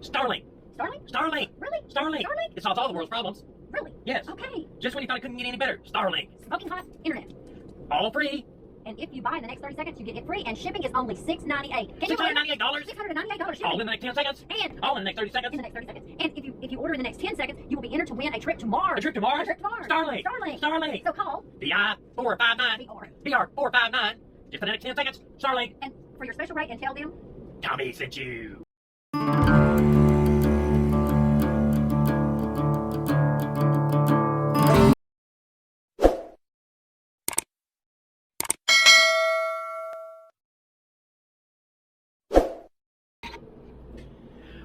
Starlink. Starlink? Starlink. Really? Starlink. Starlink? It solves all the world's problems. Really? Yes. Okay. Just when you thought it couldn't get any better. Starlink. Smoking hot internet. All free. And if you buy in the next 30 seconds, you get it free, and shipping is only $6.98. Can you believe it? $698. $698 shipping. All in the next 10 seconds. And all in the next 30 seconds. in the next 30 seconds. And if you order in the next 10 seconds, you will be entered to win a trip to Mars. A trip to Mars? A trip to Mars. Starlink. Starlink. Starlink. So call BI 459. BR 459. Just for the next 10 seconds. Starlink. and for your special rate, and tell them Tommy sent you.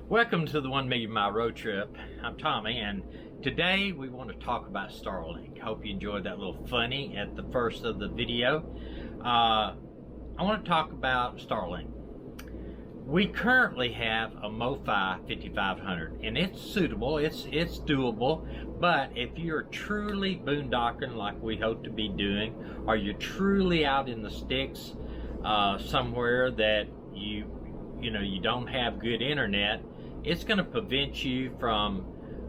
Welcome to the 1 Million Mile Road Trip. I'm Tommy, and today we want to talk about Starlink. Hope you enjoyed that little funny at the first of the video. I want to talk about Starlink. We currently have a MoFi 5500, and it's suitable, it's doable, but if you're truly boondocking like we hope to be doing, or you're truly out in the sticks somewhere that you don't have good internet, it's going to prevent you from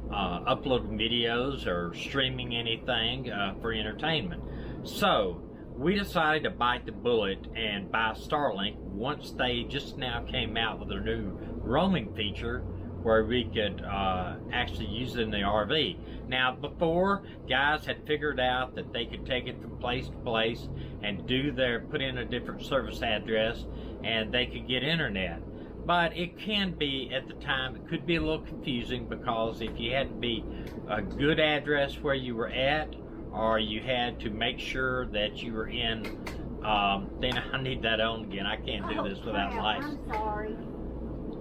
uploading videos or streaming anything for entertainment. So we decided to bite the bullet and buy Starlink once they just now came out with their new roaming feature where we could actually use it in the RV. Now before, guys had figured out that they could take it from place to place and put in a different service address and they could get internet. But it can be, at the time, it could be a little confusing because if you had to be a good address where you were at, or you had to make sure that you were in, then I need that on again. I can't do this without lights. I'm sorry.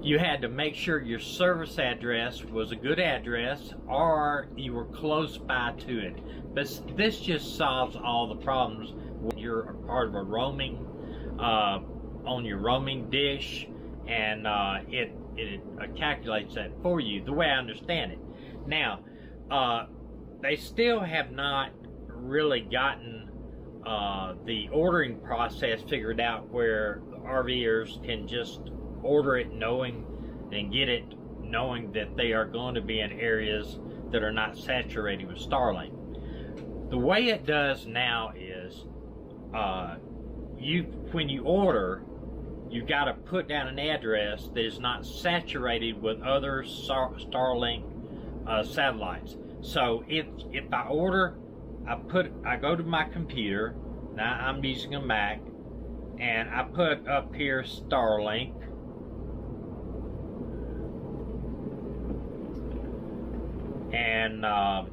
You had to make sure your service address was a good address or you were close by to it. But this just solves all the problems when you're a part of a roaming, on your roaming dish, and it calculates that for you, the way I understand it. Now, they still have not really gotten the ordering process figured out where RVers can just order it and get it knowing that they are going to be in areas that are not saturated with Starlink. The way it does now is when you order, you've got to put down an address that is not saturated with other Starlink satellites. So if I order, I go to my computer. Now I'm using a Mac, and I put up here Starlink, and I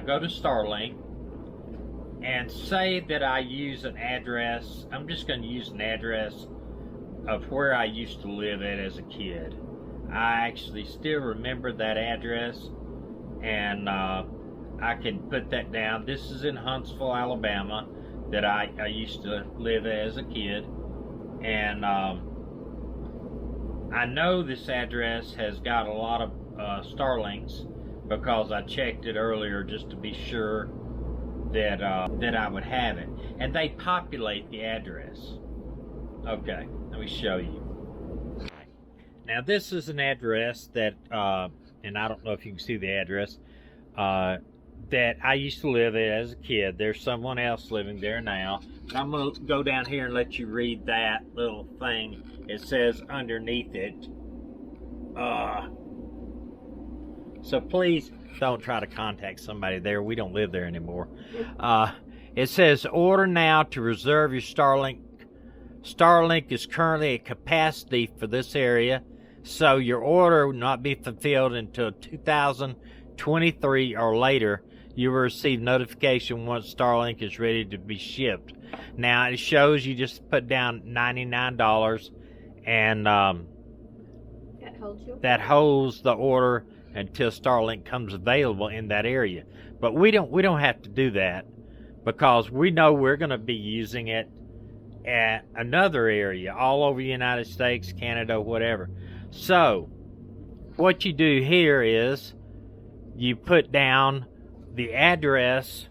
go to Starlink and say that I use an address. I'm just going to use an address of where I used to live at as a kid. I actually still remember that address, and I can put that down. This is in Huntsville, Alabama, that I used to live at as a kid, and I know this address has got a lot of Starlinks because I checked it earlier just to be sure that I would have it, and they populate the address. Okay, let me show you. Now this is an address that, and I don't know if you can see the address, that I used to live at as a kid. There's someone else living there now. And I'm going to go down here and let you read that little thing. It says underneath it. So please don't try to contact somebody there. We don't live there anymore. It says, order now to reserve your Starlink. Starlink is currently at capacity for this area, so your order will not be fulfilled until 2023 or later. You will receive notification once Starlink is ready to be shipped. Now it shows you just put down $99, and that holds the order until Starlink comes available in that area. But we don't have to do that because we know we're going to be using it at another area all over the United States, Canada, whatever. So what you do here is you put down the address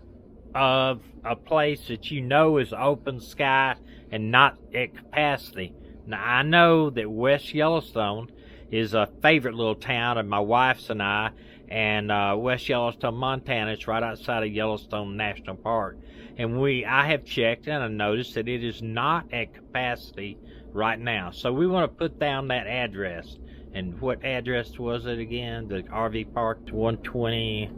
of a place that you know is open sky and not at capacity. Now I know that West Yellowstone is a favorite little town of my wife's and I, and West Yellowstone, Montana. It's right outside of Yellowstone National Park. And I have checked and I noticed that it is not at capacity right now. So we want to put down that address. And what address was it again? The RV Park, 120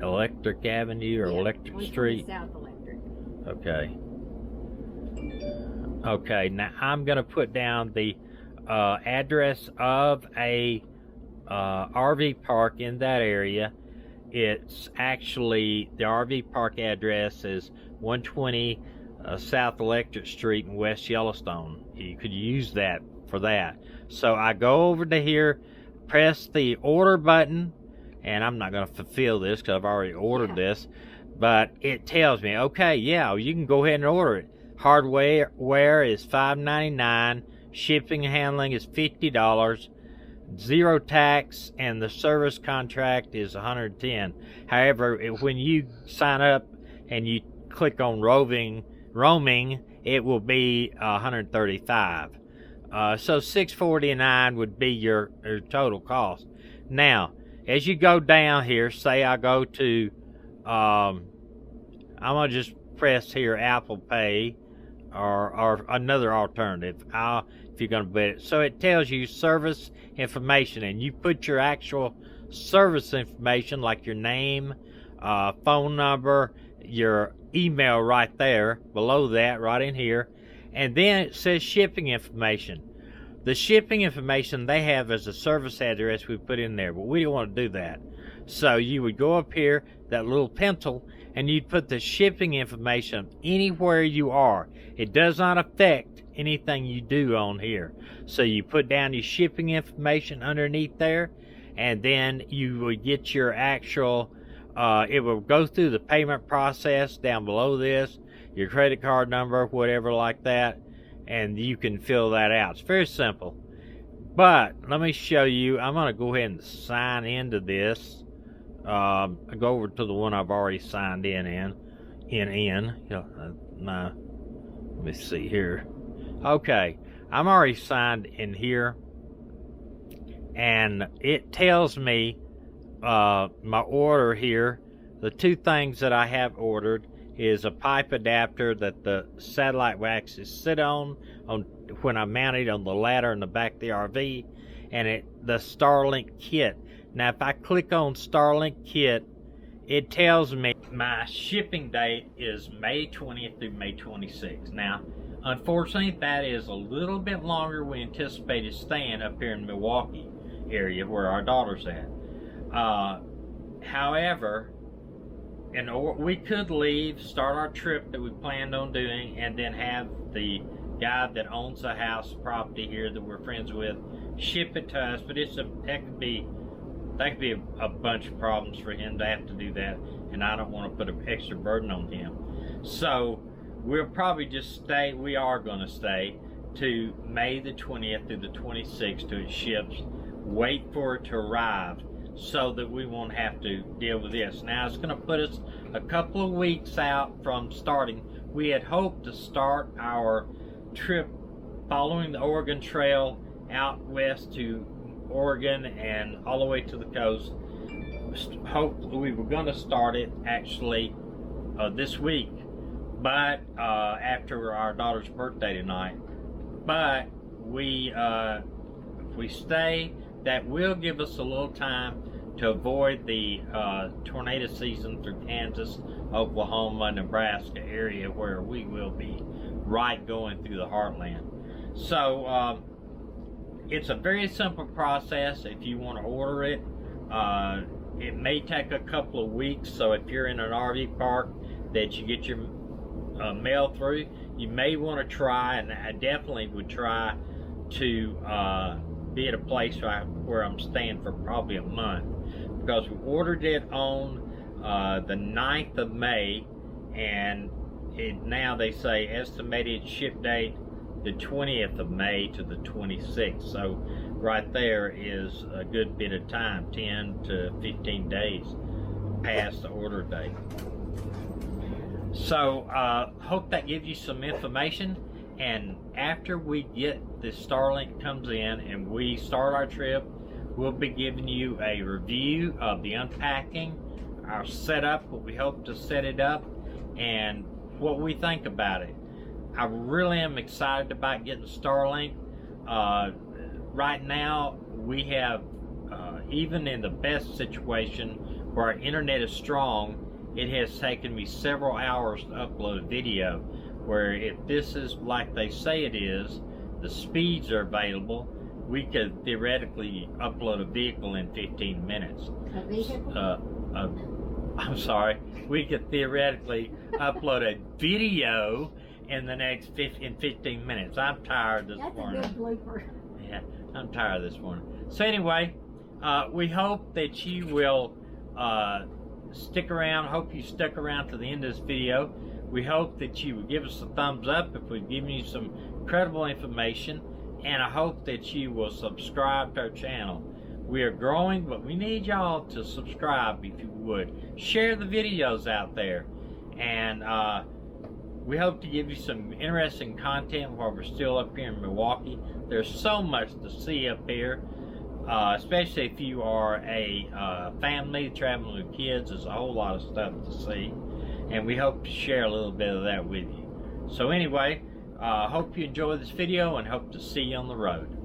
Electric Avenue or Electric Street? South Electric. Okay. Okay, now I'm going to put down the address of a RV park in that area. It's actually, the RV park address is 120 South Electric Street in West Yellowstone. You could use that for that. So I go over to here, press the order button, and I'm not going to fulfill this because I've already ordered this, but it tells me, okay, yeah, you can go ahead and order it. Hardware is $5.99, shipping and handling is $50, zero tax, and the service contract is $110. However, when you sign up and you click on roaming, it will be $135. So $649 would be your total cost. Now, as you go down here, say I go to, I'm gonna just press here Apple Pay or another alternative. If you're gonna bet it, so it tells you service information, and you put your actual service information like your name, phone number, your email right there below that, right in here, and then it says shipping information. The shipping information they have as a service address we put in there, but we don't want to do that. So you would go up here, that little pencil, and you'd put the shipping information anywhere you are. It does not affect anything you do on here. So you put down your shipping information underneath there, and then you would get your actual, it will go through the payment process down below this, your credit card number, whatever like that, and you can fill that out. It's very simple. But let me show you. I'm going to go ahead and sign into this. I go over to the one I've already signed in. Let me see here. Okay, I'm already signed in here, and it tells me my order here. The two things that I have ordered is a pipe adapter that the satellite will actually sit on when I mount it on the ladder in the back of the RV, and the Starlink kit. Now, if I click on Starlink kit, it tells me my shipping date is May 20th through May 26th. Now, unfortunately, that is a little bit longer we anticipated staying up here in the Milwaukee area where our daughter's at. However, we could leave, start our trip that we planned on doing, and then have the guy that owns the house property here that we're friends with ship it to us. But that could be a bunch of problems for him to have to do that, and I don't want to put an extra burden on him. So we'll probably just stay. We are going to stay to May the 20th through the 26th till it ships. Wait for it to arrive, so that we won't have to deal with this. Now, it's going to put us a couple of weeks out from starting. We had hoped to start our trip following the Oregon Trail out west to Oregon and all the way to the coast. Hopefully, we were going to start it actually this week, but after our daughter's birthday tonight. But if we stay, that will give us a little time to avoid the tornado season through Kansas, Oklahoma, Nebraska area where we will be right going through the heartland. So it's a very simple process if you want to order it. It may take a couple of weeks, so if you're in an RV park that you get your mail through, you may want to try, and I definitely would try to be at a place where I'm staying for probably a month, because we ordered it on the 9th of May, and now they say estimated ship date the 20th of May to the 26th. So right there is a good bit of time, 10 to 15 days past the order date. So hope that gives you some information. And after we get the Starlink comes in and we start our trip we'll be giving you a review of the unpacking, our setup, what we hope to set it up, and what we think about it. I really am excited about getting Starlink. Right now, we have, even in the best situation where our internet is strong, it has taken me several hours to upload a video, where if this is like they say it is, the speeds are available, we could theoretically upload a vehicle in 15 minutes. A vehicle? I'm sorry, we could theoretically upload a video in the next 15 minutes. I'm tired this morning. That's a good blooper. Yeah, I'm tired this morning. So anyway, we hope that you will stick around. Hope you stuck around to the end of this video. We hope that you will give us a thumbs up if we've given you some credible information, and I hope that you will subscribe to our channel. We are growing, but we need y'all to subscribe if you would. Share the videos out there, and we hope to give you some interesting content while we're still up here in Milwaukee. There's so much to see up here, especially if you are a family traveling with kids. There's a whole lot of stuff to see, and we hope to share a little bit of that with you. So anyway, hope you enjoy this video and hope to see you on the road.